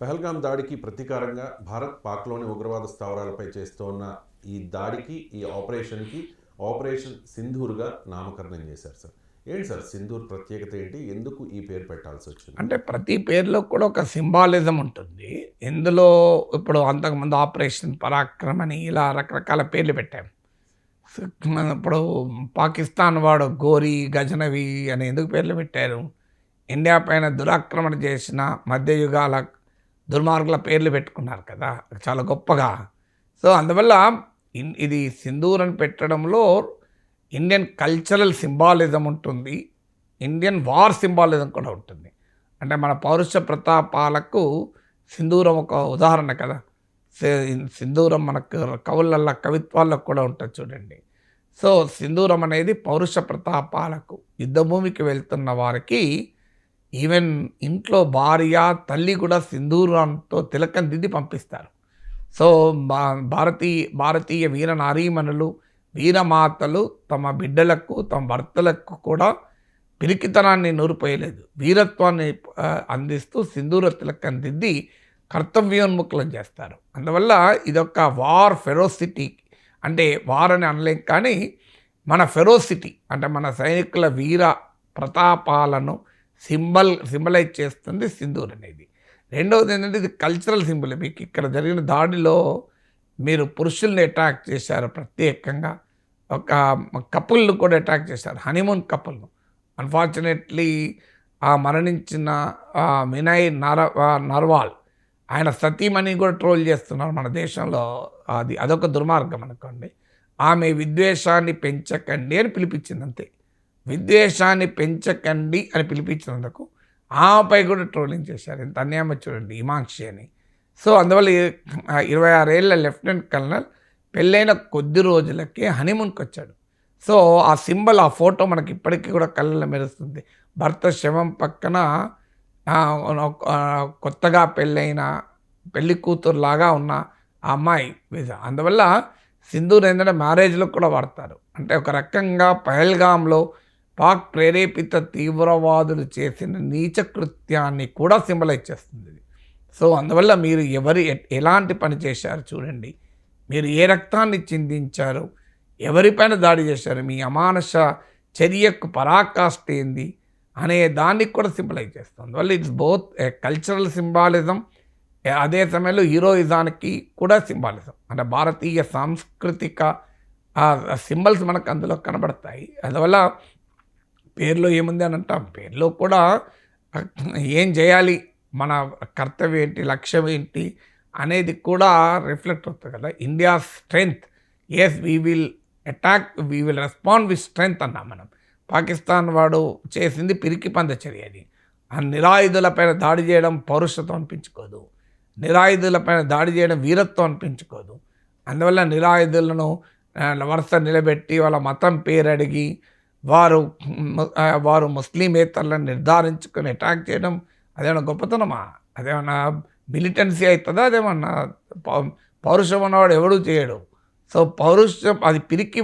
పహల్గామ్ దాడికి ప్రతీకారంగా భారత్ పాక్లోని ఉగ్రవాద స్థావరాలపై చేస్తోన్న ఈ దాడికి ఈ ఆపరేషన్కి ఆపరేషన్ సింధూర్గా నామకరణం చేశారు సార్. ఏంటి సార్ సింధూర్ ప్రత్యేకత ఏంటి? ఎందుకు ఈ పేరు పెట్టాల్సి వచ్చింది? అంటే ప్రతి పేరులో కూడా ఒక సింబాలిజం ఉంటుంది. ఇందులో ఇప్పుడు అంతకుముందు ఆపరేషన్ పరాక్రమ్ అని ఇలా రకరకాల పేర్లు పెట్టాం. మన ఇప్పుడు పాకిస్తాన్ వాడు గోరి, గజనవి అని ఎందుకు పేర్లు పెట్టారు? ఇండియా పైన దురాక్రమణ చేసిన మధ్యయుగాల దుర్మార్గుల పేర్లు పెట్టుకున్నారు కదా చాలా గొప్పగా. సో అందువల్ల ఇది సింధూర్ అని పెట్టడంలో ఇండియన్ కల్చరల్ సింబాలిజం ఉంటుంది, ఇండియన్ వార్ సింబాలిజం కూడా ఉంటుంది. అంటే మన పౌరుష ప్రతాపాలకు సింధూరం ఒక ఉదాహరణ కదా. సింధూరం మనకు కవులల్లో కవిత్వాల్లో కూడా ఉంటుంది చూడండి. సో సింధూరం అనేది పౌరుష ప్రతాపాలకు, యుద్ధభూమికి వెళ్తున్న వారికి ఈవెన్ ఇంట్లో భార్య తల్లి కూడా సింధూరంతో తిలకం దిద్ది పంపిస్తారు. సో భారతీయ వీర నారీమణులు, వీరమాతలు తమ బిడ్డలకు, తమ భర్తలకు కూడా పిరికితనాన్ని నూరిపోయలేదు, వీరత్వాన్ని అందిస్తూ సింధూర తిలకం దిద్ది కర్తవ్యోన్ముఖులను చేస్తారు. అందువల్ల ఇదొక వార్ ఫెరోసిటీ, అంటే వార్ అని అనలేం కానీ మన ఫెరోసిటీ అంటే మన సైనికుల వీర ప్రతాపాలను సింబలైజ్ చేస్తుంది సింధూర్ అనేది. రెండవది ఏంటంటే ఇది కల్చరల్ సింబల్. మీకు ఇక్కడ జరిగిన దాడిలో మీరు పురుషుల్ని అటాక్ చేశారు, ప్రత్యేకంగా ఒక కపుల్ను కూడా అటాక్ చేశారు, హనీమూన్ కపుల్ను. అన్ఫార్చునేట్లీ ఆ మరణించిన వినయ్ నర్వాల్ ఆయన సతీమణి కూడా ట్రోల్ చేస్తున్నారు మన దేశంలో. అదొక దుర్మార్గం అనుకోండి. ఆమె విద్వేషాన్ని పెంచకండి అని పిలిపించింది, అంతే. విద్వేషాన్ని పెంచకండి అని పిలిపించినందుకు ఆమెపై కూడా ట్రోలింగ్ చేశారు. ఎంత అన్యాయం చూడండి, హిమాంక్షి అని. సో అందువల్ల 26 ఏళ్ళ లెఫ్టినెంట్ కల్నల్ పెళ్ళైన కొద్ది రోజులకే హనీమూన్కి వచ్చాడు. సో ఆ సింబల్, ఆ ఫోటో మనకి ఇప్పటికీ కూడా కళ్ళలో మెరుస్తుంది. భర్త శవం పక్కన కొత్తగా పెళ్ళైన పెళ్లి కూతురులాగా ఉన్న ఆ అమ్మాయి. అందువల్ల సింధూర్ ఏంటంటే మ్యారేజ్లో కూడా వాడతారు. అంటే ఒక రకంగా పహల్గామ్లో పాక్ ప్రేరేపిత తీవ్రవాదులు చేసిన నీచ కృత్యాన్ని కూడా సింబలైజ్ చేస్తుంది. సో అందువల్ల మీరు ఎలాంటి పని చేశారు చూడండి, మీరు ఏ రక్తాన్ని చిందించారు, ఎవరిపైన దాడి చేశారు, మీ అమానుష చర్యకు పరాకాష్ఠ ఏంది అనే దానికి కూడా సింబలైజ్ చేస్తుంది. అందువల్ల it's both A cultural symbolism, అదే సమయంలో హీరోయిజానికి కూడా సింబాలిజం. అంటే భారతీయ సాంస్కృతిక సింబల్స్ మనకు అందులో కనబడతాయి. అందువల్ల పేరులో ఏముంది అని అంటాం, పేరులో కూడా ఏం చేయాలి, మన కర్తవ్యం ఏంటి, లక్ష్యం ఏంటి అనేది కూడా రిఫ్లెక్ట్ అవుతుంది కదా. India strength, yes we will attack, we will respond with strength అన్నాం మనం. పాకిస్తాన్ వాడు చేసింది పిరికి పంద చర్య. అది ఆ నిరాయుధులపైన దాడి చేయడం పౌరుషత్వం అనిపించుకోదు, నిరాయుధులపైన దాడి చేయడం వీరత్వం అనిపించుకోదు. అందువల్ల నిరాయుధులను వరుస నిలబెట్టి వాళ్ళ మతం పేరు అడిగి వారు ముస్లిమేతరులను నిర్ధారించుకొని అటాక్ చేయడం అదేమన్నా గొప్పతనమా? అదేమన్నా మిలిటెన్సీ అవుతుందా? అదేమన్నా పౌరుషం ఉన్నవాడు ఎవడూ చేయడు. సో పౌరుషం అది పిరికి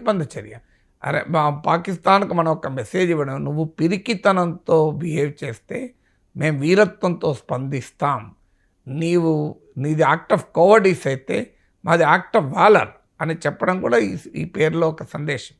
పంద చర్య. అరే పాకిస్తాన్కు మనం ఒక మెసేజ్ ఇవ్వడం, నువ్వు పిరికితనంతో బిహేవ్ చేస్తే మేము వీరత్వంతో స్పందిస్తాం, నీది యాక్ట్ ఆఫ్ కోవర్డీస్ అయితే మాది యాక్ట్ ఆఫ్ వాలర్ అని చెప్పడం కూడా ఈ పేరులో ఒక సందేశం.